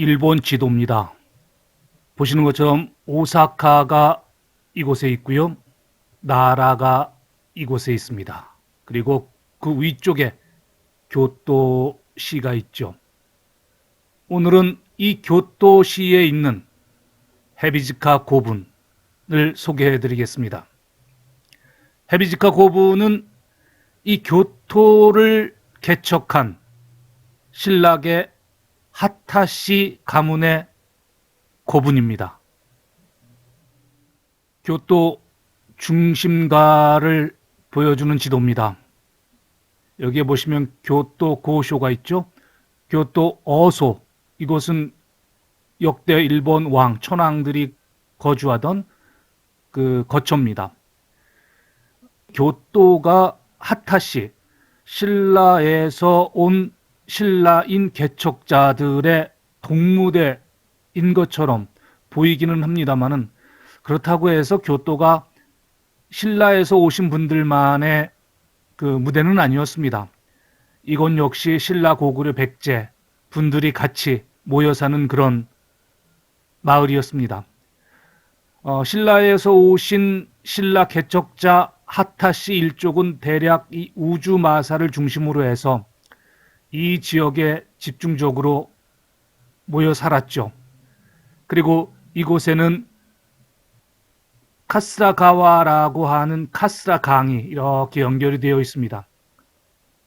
일본 지도입니다. 보시는 것처럼 오사카가 이곳에 있고요. 나라가 이곳에 있습니다. 그리고 그 위쪽에 교토시가 있죠. 오늘은 이 교토시에 있는 헤비지카 고분을 소개해 드리겠습니다. 헤비지카 고분은 이 교토를 개척한 신라의 하타시 가문의 고분입니다. 교토 중심가를 보여주는 지도입니다. 여기에 보시면 교토 고쇼가 있죠. 교토 어소, 이곳은 역대 일본 왕, 천황들이 거주하던 그 거처입니다. 교토가 하타시, 신라에서 온 신라인 개척자들의 동무대인 것처럼 보이기는 합니다만은, 그렇다고 해서 교토가 신라에서 오신 분들만의 그 무대는 아니었습니다. 이곳 역시 신라 고구려 백제 분들이 같이 모여 사는 그런 마을이었습니다. 신라에서 오신 신라 개척자 하타시 일족은 대략 이 우주마사를 중심으로 해서 이 지역에 집중적으로 모여 살았죠. 그리고 이곳에는 카스라가와라고 하는 카스라 강이 이렇게 연결이 되어 있습니다.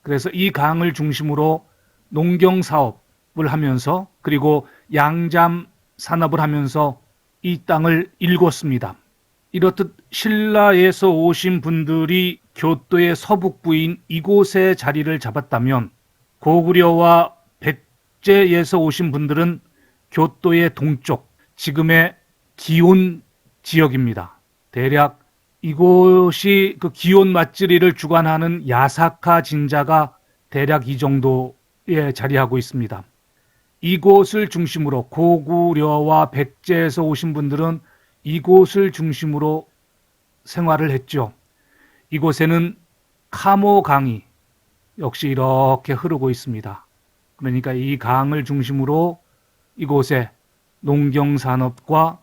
그래서 이 강을 중심으로 농경 사업을 하면서, 그리고 양잠 산업을 하면서 이 땅을 일궜습니다. 이렇듯 신라에서 오신 분들이 교토의 서북부인 이곳에 자리를 잡았다면, 고구려와 백제에서 오신 분들은 교토의 동쪽, 지금의 기온 지역입니다. 대략 이곳이 그 기온 맛지리를 주관하는 야사카 진자가 대략 이 정도에 자리하고 있습니다. 이곳을 중심으로 고구려와 백제에서 오신 분들은 이곳을 중심으로 생활을 했죠. 이곳에는 카모 강이 역시 이렇게 흐르고 있습니다. 그러니까 이 강을 중심으로 이곳에 농경산업과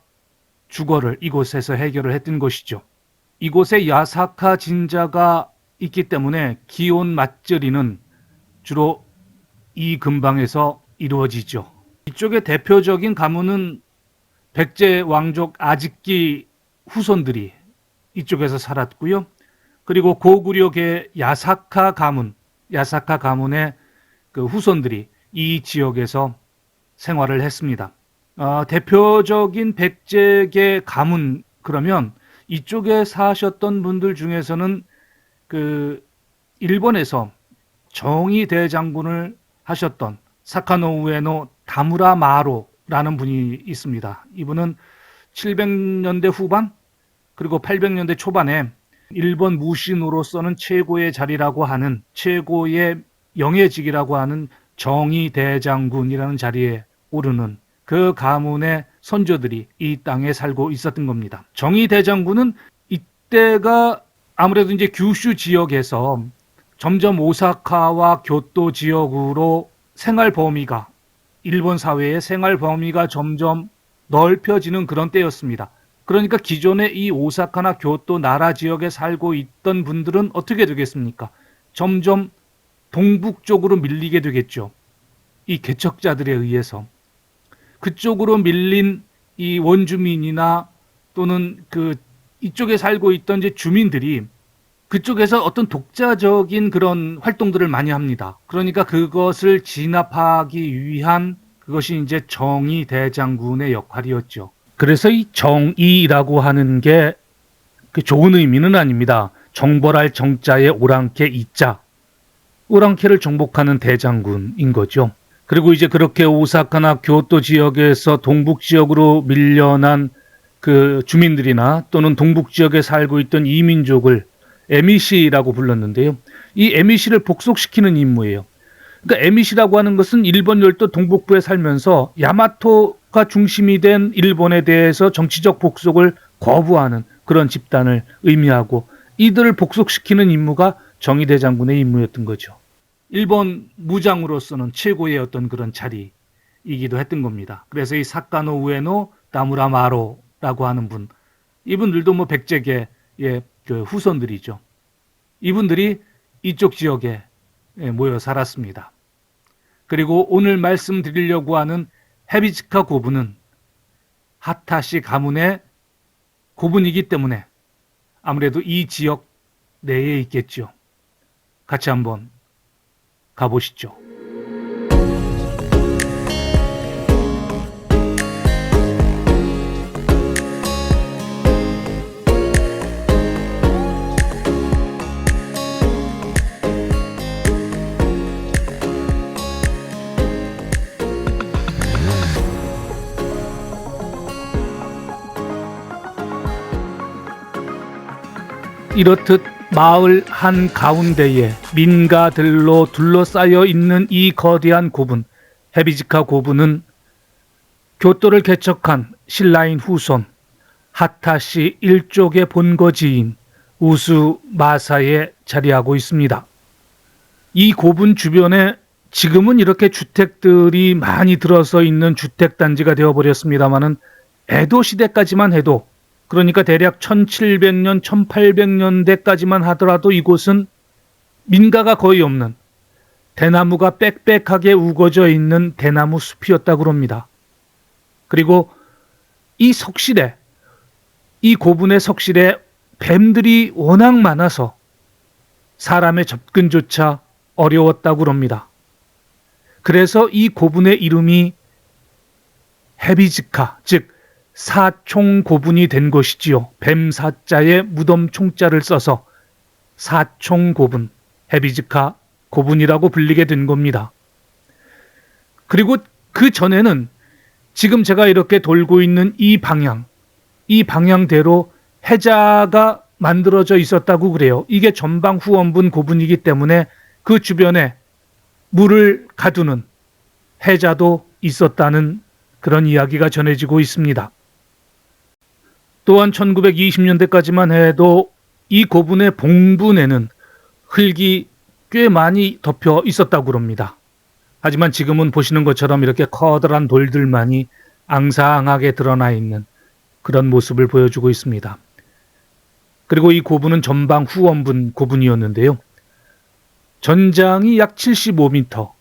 주거를 이곳에서 해결을 했던 것이죠. 이곳에 야사카 진자가 있기 때문에 기온 맛절이는 주로 이 근방에서 이루어지죠. 이쪽의 대표적인 가문은 백제 왕족 아직기 후손들이 이쪽에서 살았고요. 그리고 고구려계 야사카 가문의 그 후손들이 이 지역에서 생활을 했습니다. 대표적인 백제계 가문, 그러면 이쪽에 사셨던 분들 중에서는 그 일본에서 정의 대장군을 하셨던 사카노우에노 다무라 마로라는 분이 있습니다. 이분은 700년대 후반 그리고 800년대 초반에 일본 무신으로서는 최고의 자리라고 하는, 최고의 영예직이라고 하는 정의 대장군이라는 자리에 오르는 그 가문의 선조들이 이 땅에 살고 있었던 겁니다. 정의 대장군은 이때가 아무래도 이제 규슈 지역에서 점점 오사카와 교토 지역으로 생활 범위가, 일본 사회의 생활 범위가 점점 넓혀지는 그런 때였습니다. 그러니까 기존에 이 오사카나 교토 나라 지역에 살고 있던 분들은 어떻게 되겠습니까? 점점 동북 쪽으로 밀리게 되겠죠. 이 개척자들에 의해서. 그쪽으로 밀린 이 원주민이나 또는 그 이쪽에 살고 있던 이제 주민들이 그쪽에서 어떤 독자적인 그런 활동들을 많이 합니다. 그러니까 그것을 진압하기 위한 그것이 이제 정의 대장군의 역할이었죠. 그래서 이 정의라고 하는 게 그 좋은 의미는 아닙니다. 정벌할 정자에 오랑캐 이자, 오랑캐를 정복하는 대장군인 거죠. 그리고 이제 그렇게 오사카나 교토 지역에서 동북 지역으로 밀려난 그 주민들이나 또는 동북 지역에 살고 있던 이민족을 에미시라고 불렀는데요. 이 에미시를 복속시키는 임무예요. 그러니까 에미시라고 하는 것은 일본 열도 동북부에 살면서 야마토가 중심이 된 일본에 대해서 정치적 복속을 거부하는 그런 집단을 의미하고, 이들을 복속시키는 임무가 정의대장군의 임무였던 거죠. 일본 무장으로서는 최고의 어떤 그런 자리인 분이기도 했던 겁니다. 그래서 이 사카노 우에노 나무라 마로라고 하는 분, 이분들도 뭐 백제계의 그 후손들이죠. 이분들이 이쪽 지역에 모여 살았습니다. 그리고 오늘 말씀드리려고 하는 헤비지카 고분은 하타시 가문의 고분이기 때문에 아무래도 이 지역 내에 있겠죠. 같이 한번 가보시죠. 이렇듯 마을 한가운데에 민가들로 둘러싸여 있는 이 거대한 고분, 헤비지카 고분은 교토를 개척한 신라인 후손 하타시 일족의 본거지인 우수 마사에 자리하고 있습니다. 이 고분 주변에 지금은 이렇게 주택들이 많이 들어서 있는 주택단지가 되어버렸습니다마는 에도 시대까지만 해도, 그러니까 대략 1700년, 1800년대까지만 하더라도 이곳은 민가가 거의 없는 대나무가 빽빽하게 우거져 있는 대나무 숲이었다고 합니다. 그리고 이 석실에, 이 고분의 석실에 뱀들이 워낙 많아서 사람의 접근조차 어려웠다고 합니다. 그래서 이 고분의 이름이 헤비지카, 즉 사총고분이 된 것이지요. 뱀사자에 무덤 총자를 써서 사총고분, 헤비지카 고분이라고 불리게 된 겁니다. 그리고 그 전에는 지금 제가 이렇게 돌고 있는 이 방향대로 해자가 만들어져 있었다고 그래요. 이게 전방 후원분 고분이기 때문에 그 주변에 물을 가두는 해자도 있었다는 그런 이야기가 전해지고 있습니다. 또한 1920년대까지만 해도 이 고분의 봉분에는 흙이 꽤 많이 덮여 있었다고 합니다. 하지만 지금은 보시는 것처럼 이렇게 커다란 돌들만이 앙상하게 드러나 있는 그런 모습을 보여주고 있습니다. 그리고 이 고분은 전방 후원분 고분이었는데요. 전장이 약 75m,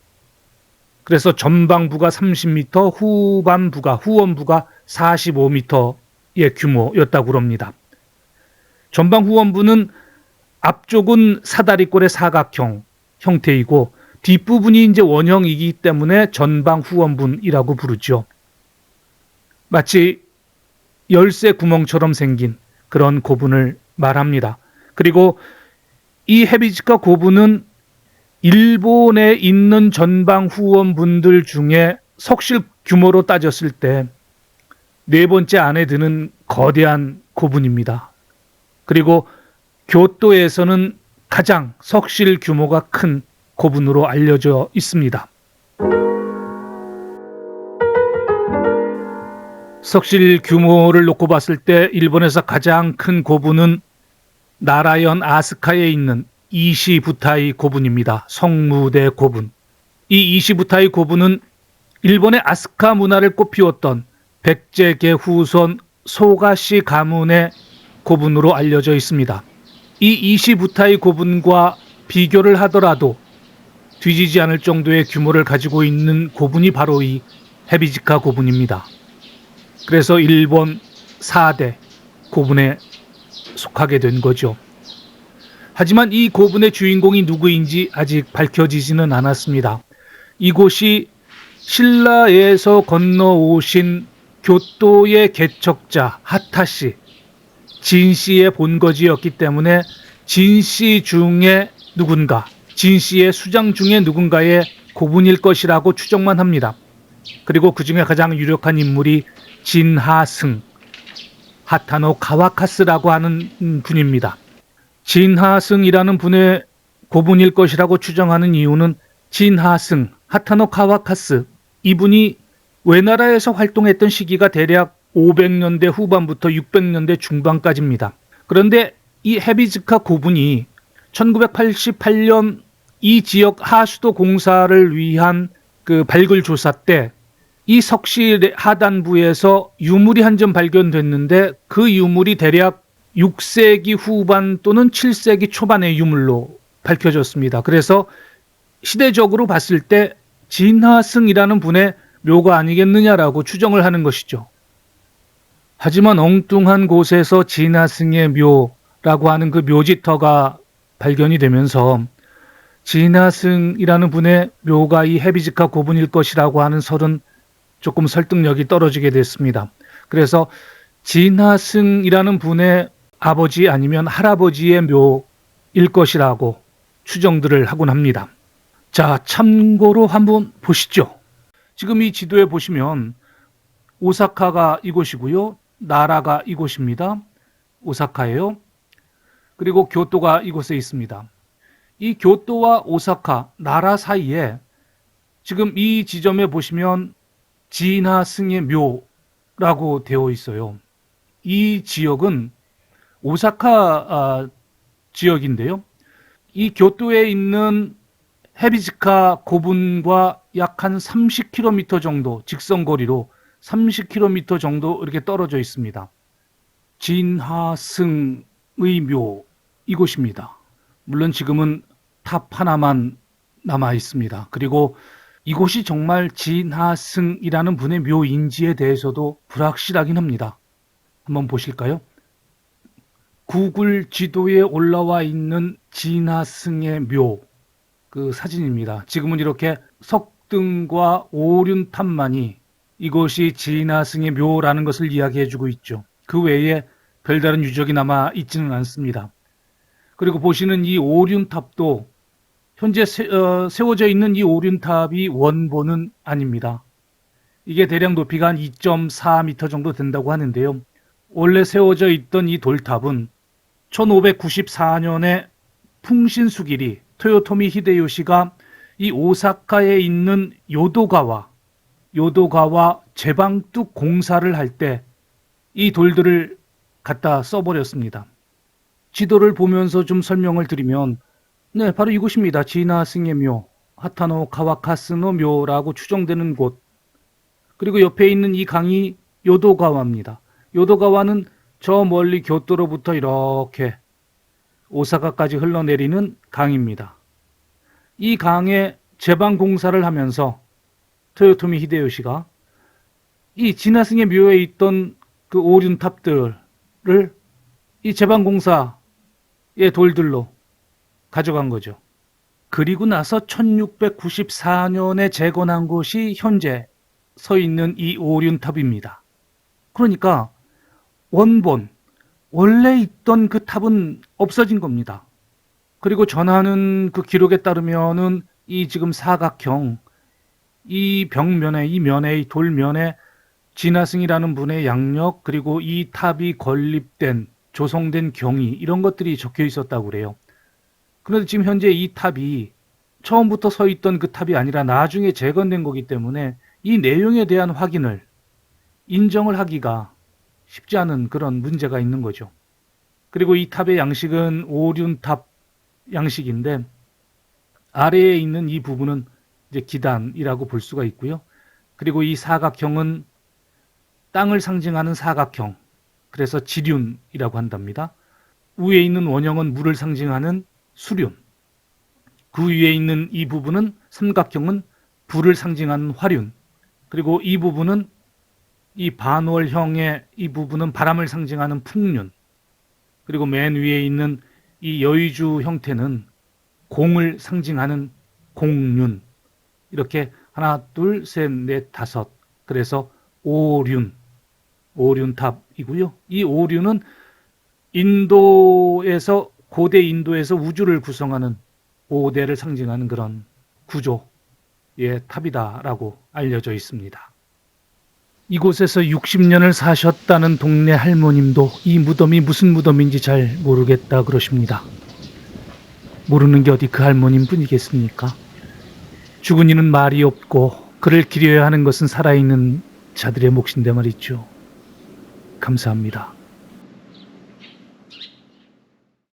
그래서 전방부가 30m, 후원부가 45m의 규모였다고 합니다. 전방 후원부는 앞쪽은 사다리꼴의 사각형 형태이고 뒷부분이 이제 원형이기 때문에 전방 후원분이라고 부르죠. 마치 열쇠 구멍처럼 생긴 그런 고분을 말합니다. 그리고 이 헤비지카 고분은 일본에 있는 전방 후원분들 중에 석실 규모로 따졌을 때 네 번째 안에 드는 거대한 고분입니다. 그리고 교토에서는 가장 석실 규모가 큰 고분으로 알려져 있습니다. 석실 규모를 놓고 봤을 때 일본에서 가장 큰 고분은 나라현 아스카에 있는 이시부타이 고분입니다. 성무대 고분. 이 이시부타이 고분은 일본의 아스카 문화를 꽃피웠던 백제계 후손 소가시 가문의 고분으로 알려져 있습니다. 이 이시부타이 고분과 비교를 하더라도 뒤지지 않을 정도의 규모를 가지고 있는 고분이 바로 이 헤비지카 고분입니다. 그래서 일본 4대 고분에 속하게 된 거죠. 하지만 이 고분의 주인공이 누구인지 아직 밝혀지지는 않았습니다. 이곳이 신라에서 건너오신 교토의 개척자 하타시, 진씨의 본거지였기 때문에 진씨 중에 누군가, 진씨의 수장 중에 누군가의 고분일 것이라고 추정만 합니다. 그리고 그 중에 가장 유력한 인물이 진하승, 하타노 가와카스라고 하는 분입니다. 진하승이라는 분의 고분일 것이라고 추정하는 이유는 진하승, 하타노 가와카스, 이분이 외나라에서 활동했던 시기가 대략 500년대 후반부터 600년대 중반까지입니다. 그런데 이 헤비지카 고분이 1988년 이 지역 하수도 공사를 위한 그 발굴 조사 때 이 석실 하단부에서 유물이 한 점 발견됐는데 그 유물이 대략 6세기 후반 또는 7세기 초반의 유물로 밝혀졌습니다. 그래서 시대적으로 봤을 때 진하승이라는 분의 묘가 아니겠느냐라고 추정을 하는 것이죠. 하지만 엉뚱한 곳에서 진하승의 묘라고 하는 그 묘지터가 발견이 되면서 진하승이라는 분의 묘가 이 헤비지카 고분일 것이라고 하는 설은 조금 설득력이 떨어지게 됐습니다. 그래서 진하승이라는 분의 아버지 아니면 할아버지의 묘일 것이라고 추정들을 하곤 합니다. 자, 참고로 한번 보시죠. 지금 이 지도에 보시면 오사카가 이곳이고요. 나라가 이곳입니다. 오사카예요. 그리고 교토가 이곳에 있습니다. 이 교토와 오사카, 나라 사이에 지금 이 지점에 보시면 진하승의 묘라고 되어 있어요. 이 지역은 오사카 지역인데요. 이 교토에 있는 헤비지카 고분과 약 한 30km 정도, 직선거리로 30km 정도 이렇게 떨어져 있습니다. 진하승의 묘, 이곳입니다. 물론 지금은 탑 하나만 남아 있습니다. 그리고 이곳이 정말 진하승이라는 분의 묘인지에 대해서도 불확실하긴 합니다. 한번 보실까요? 구글 지도에 올라와 있는 진하승의 묘, 그 사진입니다. 지금은 이렇게 석등과 오륜탑만이 이곳이 진하승의 묘라는 것을 이야기해주고 있죠. 그 외에 별다른 유적이 남아 있지는 않습니다. 그리고 보시는 이 오륜탑도 현재 세워져 있는 이 오륜탑이 원본은 아닙니다. 이게 대략 높이가 한 2.4m 정도 된다고 하는데요. 원래 세워져 있던 이 돌탑은 1594년에 풍신수길이 토요토미 히데요시가 이 오사카에 있는 요도가와 제방뚝 공사를 할 때 이 돌들을 갖다 써버렸습니다. 지도를 보면서 좀 설명을 드리면, 네, 바로 이곳입니다. 진하승의 묘, 하타노 카와카스노 묘라고 추정되는 곳. 그리고 옆에 있는 이 강이 요도가와입니다. 요도가와는 저 멀리 교토로부터 이렇게 오사카까지 흘러내리는 강입니다. 이 강에 제방 공사를 하면서 토요토미 히데요시가 이 진하승의 묘에 있던 그 오륜탑들을 이 제방 공사의 돌들로 가져간 거죠. 그리고 나서 1694년에 재건한 곳이 현재 서 있는 이 오륜탑입니다. 그러니까 원래 있던 그 탑은 없어진 겁니다. 그리고 전하는 그 기록에 따르면은 이 지금 사각형, 이 벽면에, 이 돌면에 진하승이라는 분의 양력, 그리고 이 탑이 건립된, 조성된 경위, 이런 것들이 적혀 있었다고 그래요. 그런데 지금 현재 이 탑이 처음부터 서 있던 그 탑이 아니라 나중에 재건된 거기 때문에 이 내용에 대한 확인을, 인정을 하기가 쉽지 않은 그런 문제가 있는 거죠. 그리고 이 탑의 양식은 오륜탑 양식인데 아래에 있는 이 부분은 이제 기단이라고 볼 수가 있고요. 그리고 이 사각형은 땅을 상징하는 사각형, 그래서 지륜이라고 한답니다. 위에 있는 원형은 물을 상징하는 수륜, 그 위에 있는 이 부분은 삼각형은 불을 상징하는 화륜, 그리고 이 부분은 이 반월형의 이 부분은 바람을 상징하는 풍륜, 그리고 맨 위에 있는 이 여의주 형태는 공을 상징하는 공륜. 이렇게 하나, 둘, 셋, 넷, 다섯. 그래서 오륜탑이고요. 이 오륜은 고대 인도에서 우주를 구성하는 5대를 상징하는 그런 구조의 탑이다라고 알려져 있습니다. 이곳에서 60년을 사셨다는 동네 할머님도 이 무덤이 무슨 무덤인지 잘 모르겠다 그러십니다. 모르는 게 어디 그 할머님 뿐이겠습니까? 죽은 이는 말이 없고 그를 기려야 하는 것은 살아있는 자들의 몫인데 말이죠. 감사합니다.